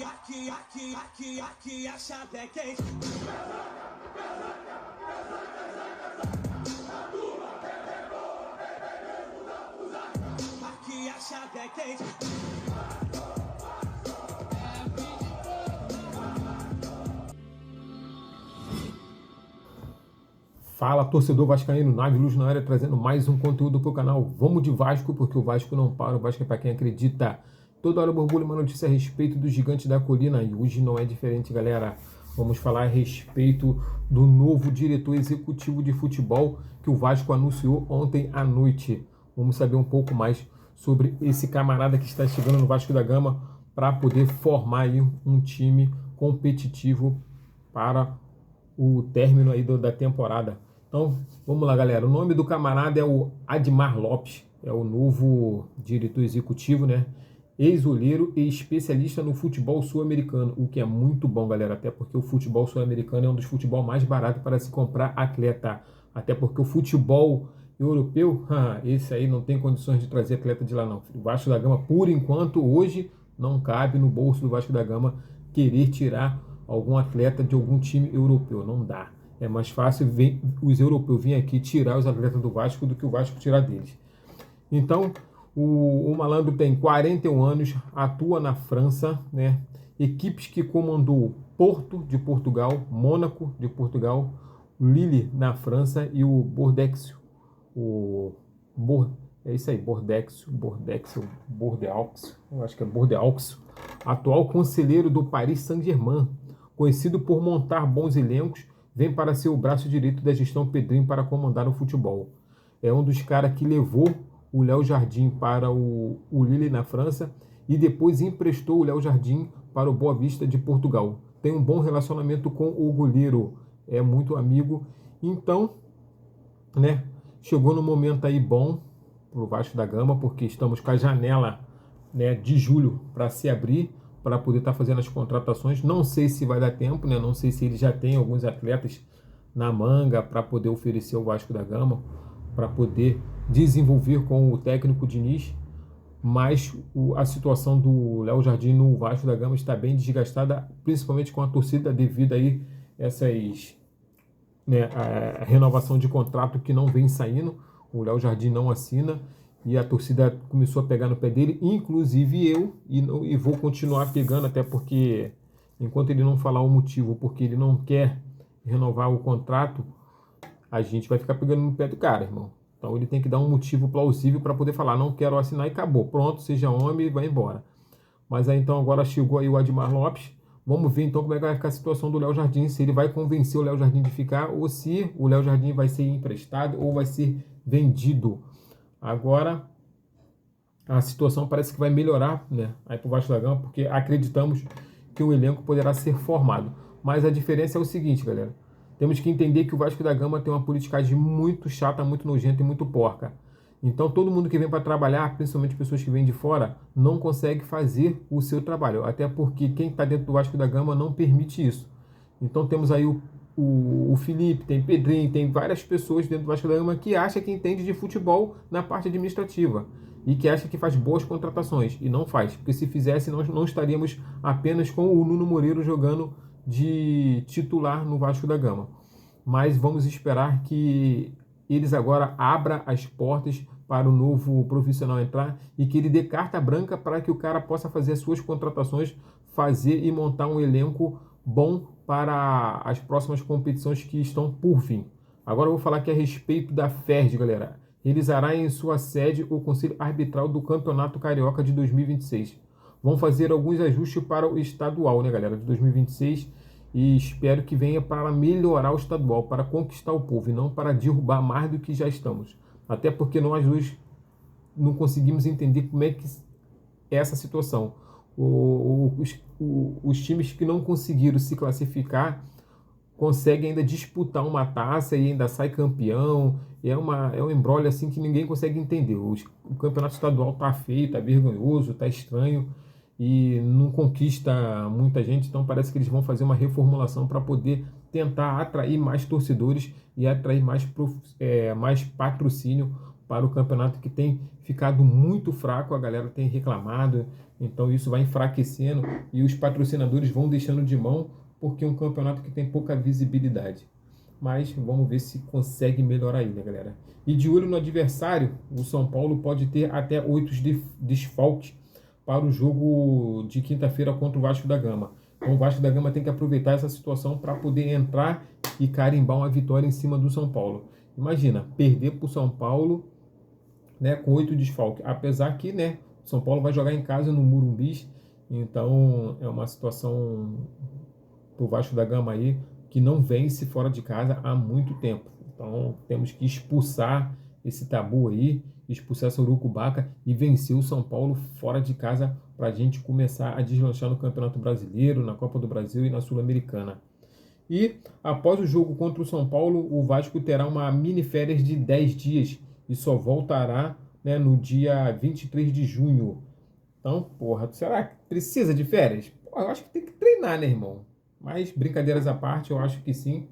Aqui a chave é quente. Aqui a chave é quente. Fala, torcedor vascaíno, Nave Luz na área, trazendo mais um conteúdo para o canal. Vamos de Vasco, porque o Vasco não para, o Vasco é para quem acredita. Toda hora borbulha uma notícia a respeito dos gigantes da colina e hoje não é diferente, galera. Vamos falar a respeito do novo diretor executivo de futebol que o Vasco anunciou ontem à noite. Vamos saber um pouco mais sobre esse camarada que está chegando no Vasco da Gama para poder formar aí um time competitivo para o término aí da temporada. Então, vamos lá, galera. O nome do camarada é o Admar Lopes, é o novo diretor executivo, né? Ex-olheiro e especialista no futebol sul-americano, o que é muito bom, galera, até porque o futebol sul-americano é um dos futebol mais baratos para se comprar atleta, até porque o futebol europeu, esse aí não tem condições de trazer atleta de lá não. O Vasco da Gama, por enquanto, hoje, não cabe no bolso do Vasco da Gama querer tirar algum atleta de algum time europeu, não dá. É mais fácil os europeus virem aqui tirar os atletas do Vasco do que o Vasco tirar deles. Então, o malandro tem 41 anos, atua na França, né? Equipes que comandou Porto de Portugal, Mônaco de Portugal, Lille na França e o Bordeaux. É isso aí, Bordeaux, eu acho que é Bordeaux, atual conselheiro do Paris Saint-Germain, conhecido por montar bons elencos, vem para ser o braço direito da gestão Pedrinho para comandar o futebol. É um dos caras que levou o Léo Jardim para o Lille na França e depois emprestou o Léo Jardim para o Boa Vista de Portugal. Tem um bom relacionamento com o goleiro, é muito amigo. Então, né, chegou no momento aí bom para o Vasco da Gama, porque estamos com a janela, né, de julho para se abrir, para poder estar fazendo as contratações. Não sei se vai dar tempo, né? Não sei se ele já tem alguns atletas na manga para poder oferecer ao Vasco da Gama, para poder desenvolver com o técnico Diniz, mas a situação do Léo Jardim no Vasco da Gama está bem desgastada, principalmente com a torcida devido aí essas, né, a renovação de contrato que não vem saindo. O Léo Jardim não assina e a torcida começou a pegar no pé dele, inclusive eu, e vou continuar pegando, até porque enquanto ele não falar o motivo porque ele não quer renovar o contrato, a gente vai ficar pegando no pé do cara, irmão. Então ele tem que dar um motivo plausível para poder falar, não quero assinar e acabou. Pronto, seja homem e vai embora. Mas aí então agora chegou aí o Admar Lopes. Vamos ver então como é que vai ficar a situação do Léo Jardim, se ele vai convencer o Léo Jardim de ficar ou se o Léo Jardim vai ser emprestado ou vai ser vendido. Agora a situação parece que vai melhorar, né, aí para o Vasco da Gama, porque acreditamos que o elenco poderá ser formado. Mas a diferença é o seguinte, galera. Temos que entender que o Vasco da Gama tem uma politicagem muito chata, muito nojenta e muito porca. Então todo mundo que vem para trabalhar, principalmente pessoas que vêm de fora, não consegue fazer o seu trabalho. Até porque quem está dentro do Vasco da Gama não permite isso. Então temos aí o Felipe, tem Pedrinho, tem várias pessoas dentro do Vasco da Gama que acham que entende de futebol na parte administrativa. E que acha que faz boas contratações. E não faz. Porque se fizesse, nós não estaríamos apenas com o Nuno Moreira jogando de titular no Vasco da Gama. Mas vamos esperar que eles agora abram as portas para o novo profissional entrar e que ele dê carta branca para que o cara possa fazer as suas contratações, fazer e montar um elenco bom para as próximas competições que estão por vir. Agora eu vou falar aqui a respeito da FERJ, galera. Realizará em sua sede o Conselho Arbitral do Campeonato Carioca de 2026. Vão fazer alguns ajustes para o estadual, né, galera, de 2026, e espero que venha para melhorar o estadual, para conquistar o povo e não para derrubar mais do que já estamos. Até porque nós dois não conseguimos entender como é que é essa situação. Os times que não conseguiram se classificar conseguem ainda disputar uma taça e ainda sai campeão. É um imbróglio assim que ninguém consegue entender. O campeonato estadual tá feio, tá vergonhoso, tá estranho e não conquista muita gente. Então parece que eles vão fazer uma reformulação para poder tentar atrair mais torcedores e atrair mais patrocínio para o campeonato que tem ficado muito fraco, a galera tem reclamado, então isso vai enfraquecendo e os patrocinadores vão deixando de mão, porque é um campeonato que tem pouca visibilidade. Mas vamos ver se consegue melhorar aí, né, galera? E de olho no adversário, o São Paulo pode ter até 8 desfalques para o jogo de quinta-feira contra o Vasco da Gama. Então o Vasco da Gama tem que aproveitar essa situação para poder entrar e carimbar uma vitória em cima do São Paulo. Imagina, perder para o São Paulo, né, com 8 desfalques. Apesar que, né, o São Paulo vai jogar em casa no Morumbi, então é uma situação para o Vasco da Gama aí que não vence fora de casa há muito tempo. Então temos que expulsar esse tabu aí, expulsar essa urucubaca e vencer o São Paulo fora de casa para a gente começar a deslanchar no Campeonato Brasileiro, na Copa do Brasil e na Sul-Americana. E após o jogo contra o São Paulo, o Vasco terá uma mini férias de 10 dias e só voltará, né, no dia 23 de junho. Então, porra, será que precisa de férias? Porra, eu acho que tem que treinar, né, irmão? Mas, brincadeiras à parte, eu acho que sim.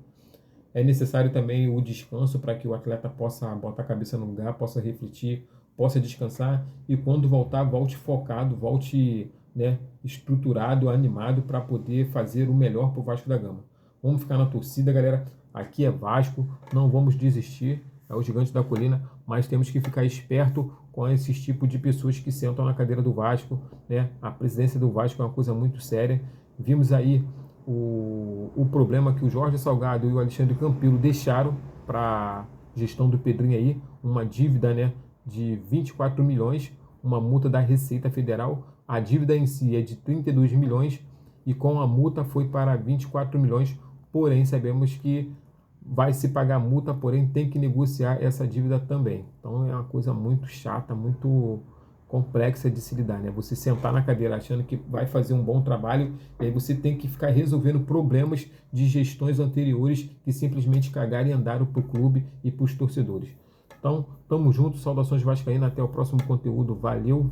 É necessário também o descanso para que o atleta possa botar a cabeça no lugar, possa refletir, possa descansar e quando voltar, volte focado, volte, né, estruturado, animado para poder fazer o melhor para o Vasco da Gama. Vamos ficar na torcida, galera. Aqui é Vasco, não vamos desistir. É o gigante da colina, mas temos que ficar esperto com esses tipos de pessoas que sentam na cadeira do Vasco, né? A presidência do Vasco é uma coisa muito séria. Vimos aí o problema que o Jorge Salgado e o Alexandre Campelo deixaram para a gestão do Pedrinho aí, uma dívida, né, de 24 milhões, uma multa da Receita Federal. A dívida em si é de 32 milhões e com a multa foi para 24 milhões, porém sabemos que vai se pagar multa, porém tem que negociar essa dívida também. Então é uma coisa muito chata, muito complexa de se lidar, né? Você sentar na cadeira achando que vai fazer um bom trabalho e aí você tem que ficar resolvendo problemas de gestões anteriores que simplesmente cagaram e andaram para o clube e para os torcedores. Então, tamo junto, saudações vascaínas, até o próximo conteúdo, valeu!